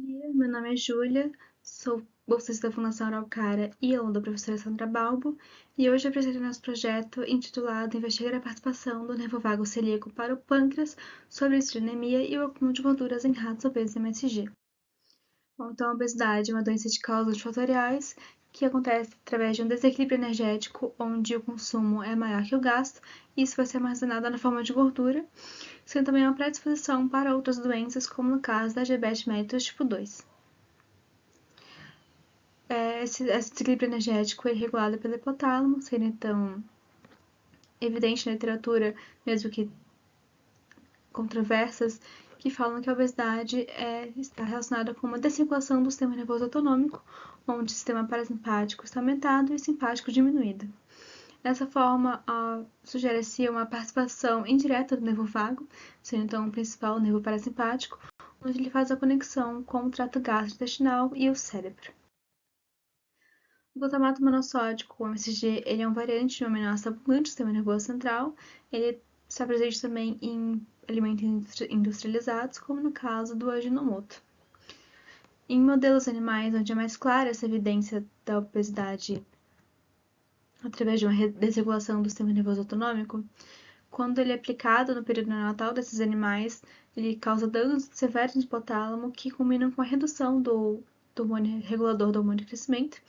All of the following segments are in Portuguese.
dia, meu nome é Júlia, sou bolsista da Fundação Araucária e aluna da professora Sandra Balbo, e hoje apresento nosso projeto intitulado Investigar a participação do nervo vago celíaco para o pâncreas sobre a insulinemia e o acúmulo de gorduras em ratos obesos MSG. Bom, então, a obesidade é uma doença de causas multifatoriais que acontece através de um desequilíbrio energético, onde o consumo é maior que o gasto, e isso vai ser armazenado na forma de gordura, sendo também uma predisposição para outras doenças, como no caso da diabetes mellitus tipo 2. Esse desequilíbrio energético é regulado pelo hipotálamo, sendo então evidente na literatura, mesmo que controversas, que falam que a obesidade está relacionada com uma desregulação do sistema nervoso autonômico, onde o sistema parasimpático está aumentado e o simpático diminuído. Dessa forma, sugere-se uma participação indireta do nervo vago, sendo então o principal nervo parasimpático, onde ele faz a conexão com o trato gastrointestinal e o cérebro. O glutamato monossódico, o MSG, ele é um variante de um aminoácido abundante do sistema nervoso central. Ele está presente também em alimentos industrializados, como no caso do Ajinomoto. Em modelos animais onde é mais clara essa evidência da obesidade através de uma desregulação do sistema nervoso autonômico, quando ele é aplicado no período neonatal desses animais, ele causa danos severos no hipotálamo que culminam com a redução do hormônio regulador do hormônio de crescimento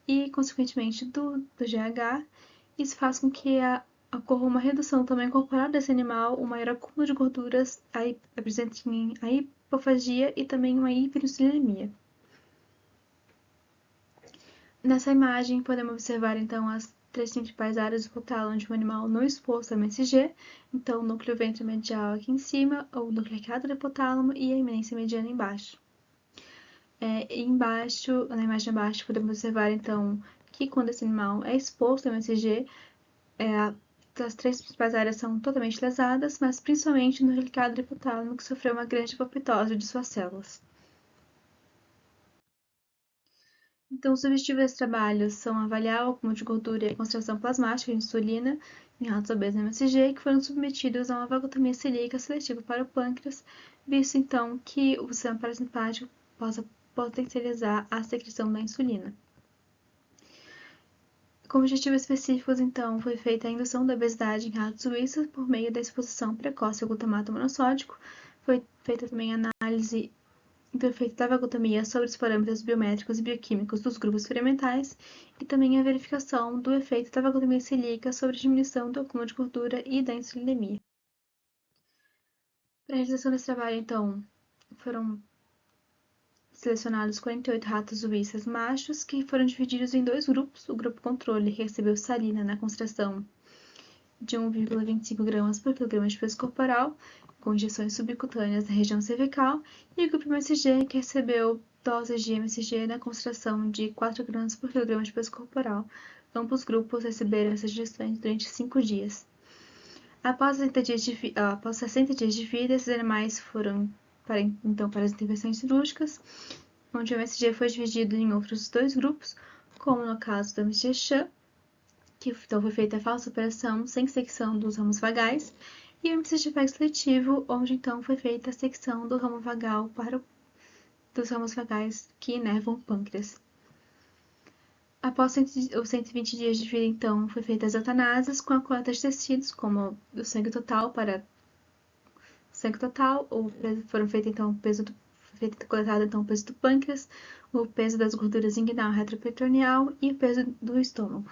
e, consequentemente, do GH. Isso faz com que ocorra uma redução também corporal desse animal, um maior acúmulo de gorduras presente em a hipofagia e também uma hiperinsulinemia. Nessa imagem, podemos observar então as três principais áreas do hipotálamo de um animal não exposto a MSG, então o núcleo ventromedial aqui em cima, o núcleo arqueado do hipotálamo e a eminência mediana embaixo. Embaixo, na imagem abaixo, podemos observar então que quando esse animal é exposto a MSG, as três principais áreas são totalmente lesadas, mas principalmente no arqueado do hipotálamo, que sofreu uma grande apoptose de suas células. Então, os objetivos desse trabalho são avaliar o acúmulo de gordura e a concentração plasmática de insulina em ratos obesos MSG que foram submetidos a uma vagotomia celíaca seletiva para o pâncreas, visto então que o sistema parasimpático possa potencializar a secreção da insulina. Com objetivos específicos, então, foi feita a indução da obesidade em ratos suíços por meio da exposição precoce ao glutamato monossódico. Foi feita também a análise do efeito da vagotomia sobre os parâmetros biométricos e bioquímicos dos grupos experimentais e também a verificação do efeito da vagotomia celíaca sobre a diminuição do acúmulo de gordura e da insulinemia. Para a realização desse trabalho, então, foram selecionados 48 ratos suíças machos, que foram divididos em dois grupos. O grupo controle recebeu salina na concentração de 1,25 gramas por quilograma de peso corporal, com injeções subcutâneas na região cervical, e o grupo MSG, que recebeu doses de MSG na concentração de 4 gramas por quilograma de peso corporal. Ambos grupos receberam essas injeções durante 5 dias. Após 60 dias de vida, esses animais foram para as intervenções cirúrgicas, onde o MSG foi dividido em outros dois grupos, como no caso do MSG-CHA, que então foi feita a falsa operação sem secção dos ramos vagais, e o MSG-PEG seletivo, onde então foi feita a secção do ramo vagal dos ramos vagais que inervam o pâncreas. Após os 120 dias de vida, então, foi feita as eutanásias com a coleta de tecidos, como o sangue total foram feitos então coletado então o peso do pâncreas, o peso das gorduras inguinal e retroperitoneal e o peso do estômago.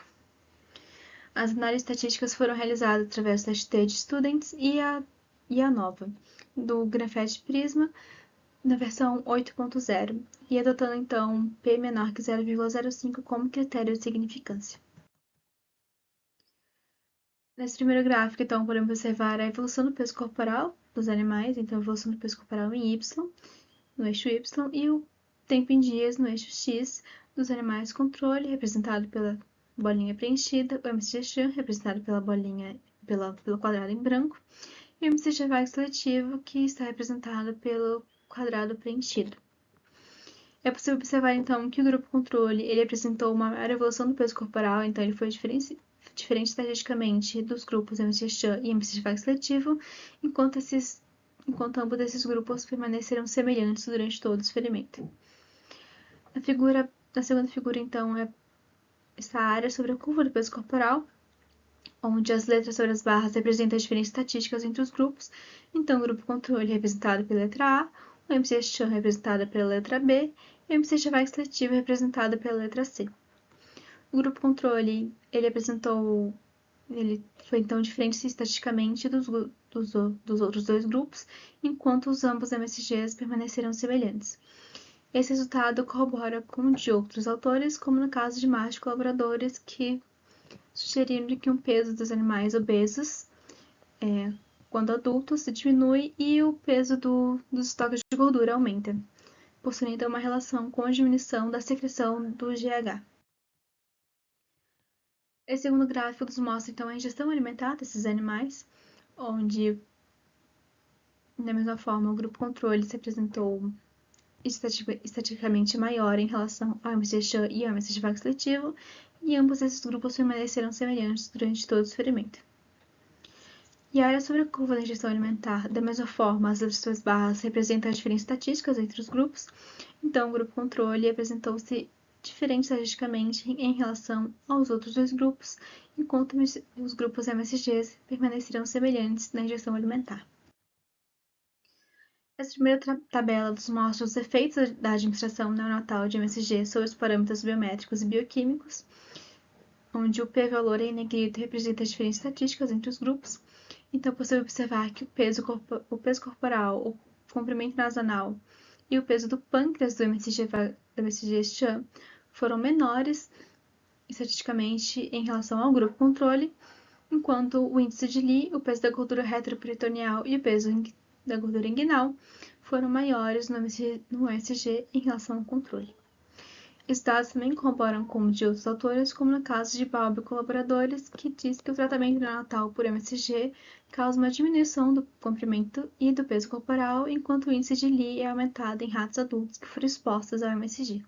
As análises estatísticas foram realizadas através do teste T de Students e a nova, do Grafete Prisma, na versão 8.0, e adotando então P menor que 0,05 como critério de significância. Nesse primeiro gráfico, então, podemos observar a evolução do peso corporal dos animais, então a evolução do peso corporal em Y, no eixo Y, e o tempo em dias no eixo X dos animais controle, representado pela bolinha preenchida, o MSG representado pelo quadrado em branco, e o MSG seletivo, que está representado pelo quadrado preenchido. É possível observar, então, que o grupo controle ele apresentou uma maior evolução do peso corporal, então ele foi diferente estatisticamente dos grupos MSG e MSG seletivo, enquanto esses enquanto ambos esses grupos permaneceram semelhantes durante todo o experimento. Na segunda figura, então, está a área sobre a curva do peso corporal, onde as letras sobre as barras representam as diferenças estatísticas entre os grupos. Então, o grupo controle é representado pela letra A, o MC-Chan representado pela letra B e o MC-Chavak seletivo representado pela letra C. O grupo controle, ele foi então diferente estatisticamente dos outros dois grupos, enquanto os ambos MSGs permaneceram semelhantes. Esse resultado corrobora com o de outros autores, como no caso de mais colaboradores que sugeriram que o peso dos animais obesos, quando adultos, se diminui e o peso dos estoques de gordura aumenta, possuindo então uma relação com a diminuição da secreção do GH. Esse segundo gráfico nos mostra então a ingestão alimentar desses animais, onde, da mesma forma, o grupo controle se apresentou estatisticamente maior em relação ao MSG e ao MSG seletivo, e ambos esses grupos permaneceram semelhantes durante todo o experimento. E a área sobre a curva da ingestão alimentar, da mesma forma, as suas barras representam as diferenças estatísticas entre os grupos, então o grupo controle apresentou-se diferente estatisticamente em relação aos outros dois grupos, enquanto os grupos MSGs permaneceram semelhantes na ingestão alimentar. Essa primeira tabela nos mostra os efeitos da administração neonatal de MSG sobre os parâmetros biométricos e bioquímicos, onde o p-valor em negrito representa as diferenças estatísticas entre os grupos. Então, é possível observar que o peso corporal, o comprimento nasanal e o peso do pâncreas do MSG-Chan foram menores estatisticamente em relação ao grupo controle, enquanto o índice de Lee, o peso da gordura retroperitoneal e o peso da gordura inguinal foram maiores no MSG em relação ao controle. Esses dados também corroboram com os de outros autores, como no caso de Balbo e colaboradores, que diz que o tratamento neonatal por MSG causa uma diminuição do comprimento e do peso corporal, enquanto o índice de Lee é aumentado em ratos adultos que foram expostos ao MSG.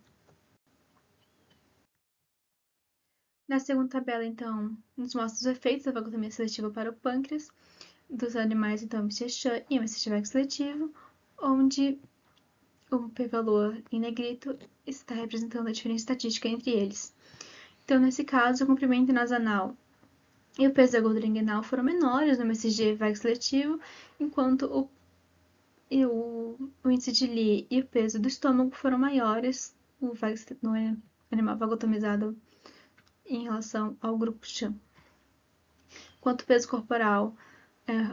Na segunda tabela, então, nos mostra os efeitos da vagotomia seletiva para o pâncreas dos animais, então, MSG e MSG seletivo, onde o p-valor em negrito está representando a diferença estatística entre eles. Então, nesse caso, o comprimento nasanal e o peso da gordura inguinal foram menores no MSG VAG seletivo, enquanto o índice de Lee e o peso do estômago foram maiores no animal vagotomizado em relação ao grupo Chan. Enquanto o peso corporal,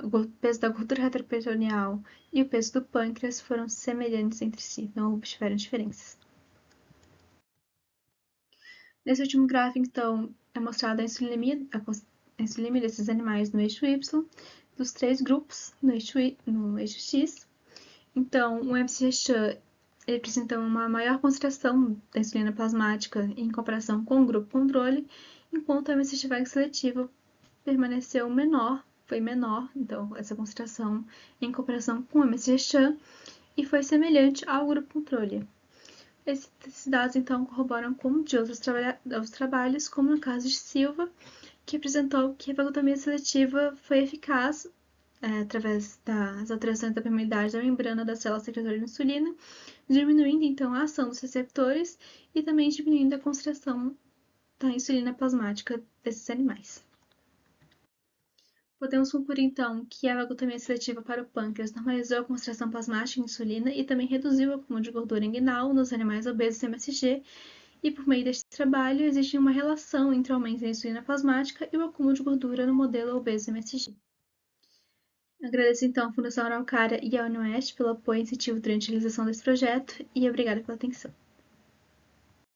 o peso da gordura retroperitoneal e o peso do pâncreas foram semelhantes entre si, não tiveram diferenças. Nesse último gráfico, então, é mostrada a insulinemia desses animais no eixo Y, dos três grupos no eixo X. Então, o MCH ele apresenta uma maior concentração da insulina plasmática em comparação com o grupo controle, enquanto o MCH seletivo permaneceu foi menor, então, essa concentração em comparação com o MCH e foi semelhante ao grupo controle. Esses dados, então, corroboram com de outros trabalhos, como no caso de Silva, que apresentou que a vagotomia seletiva foi eficaz através das alterações da permeabilidade da membrana da célula secretora de insulina, diminuindo, então, a ação dos receptores e também diminuindo a concentração da insulina plasmática desses animais. Podemos concluir, então, que a vagotomia seletiva para o pâncreas normalizou a concentração plasmática de insulina e também reduziu o acúmulo de gordura inguinal nos animais obesos MSG, e por meio deste trabalho existe uma relação entre o aumento da insulina plasmática e o acúmulo de gordura no modelo obeso MSG. Agradeço, então, à Fundação Araucária e à UniOeste pelo apoio e incentivo durante a realização desse projeto e obrigada pela atenção.